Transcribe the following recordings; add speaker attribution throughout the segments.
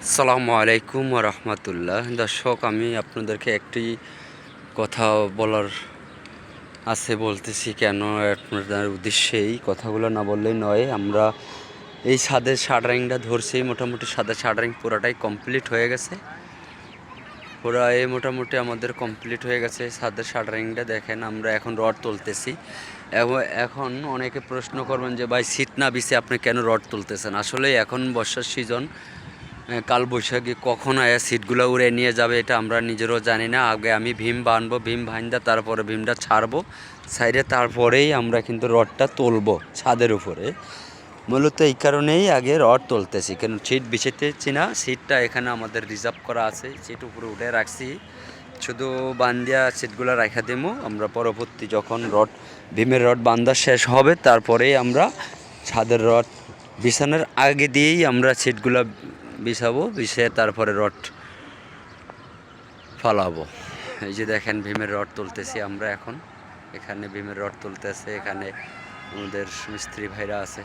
Speaker 1: আসসালামু আলাইকুম ওয়া রাহমাতুল্লাহ। দর্শক, আমি আপনাদেরকে একটি কথা বলার আছে, বলতেছি কেন আপনাদের উদ্দেশ্যেই। কথাগুলো না বললেই নয়। আমরা এই ছাদের শাটারিংটা ধরছি, মোটামুটি সাদা শাটারিং পুরাটাই কমপ্লিট হয়ে গেছে। মোটামুটি আমাদের কমপ্লিট হয়ে গেছে ছাদের শাটারিংটা। দেখেন, আমরা এখন রড তুলতেছি। এখন অনেকে প্রশ্ন করবেন যে ভাই, সিট না বিছে আপনি কেন রড তুলতেছেন? আসলে এখন বর্ষার সিজন, কালবৈশাখী কখন আয়া সিটগুলো উড়ে নিয়ে যাবে এটা আমরা নিজেরও জানি না। আগে আমি ভীম বানবো, ভীম ভাইন্দা তারপরে ভীমটা ছাড়বো সাইডে, তারপরেই আমরা কিন্তু রডটা তুলবো ছাদের উপরে। মূলত এই কারণেই আগে রড তুলতেছি, কেন সিট বিছাতেছি না। সিটটা এখানে আমাদের রিজার্ভ করা আছে, সিট উপরে উঠে রাখছি, শুধু বান্দিয়া সিটগুলো রাখা দেবো। আমরা পরবর্তী যখন ভীমের রড বান্ধা শেষ হবে তারপরেই আমরা ছাদের রড বিছানোর আগে দিয়েই আমরা সিটগুলো বিছাবো, বিছিয়ে তারপরে রড ফালাবো। এই যে দেখেন, ভীমের রড তুলতেছি আমরা এখন। এখানে ভীমের রড তুলতেছে, এখানে আমাদের মিস্ত্রি ভাইরা আছে।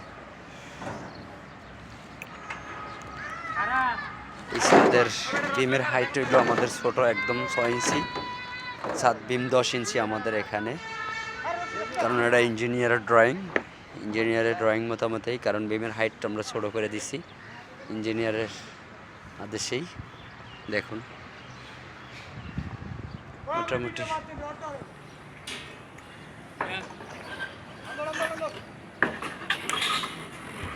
Speaker 1: এই ছাদের বিমের হাইট হইল আমাদের ছোট, একদম 6 ইঞ্চি। ছাদ বিম 10 ইঞ্চি আমাদের এখানে, কারণ এটা ইঞ্জিনিয়ারের ড্রয়িং মতামতেই, কারণ বিমের হাইটটা আমরা ছোট করে দিছি ইঞ্জিনিয়ারের আদেশেই। দেখুন, মোটামুটি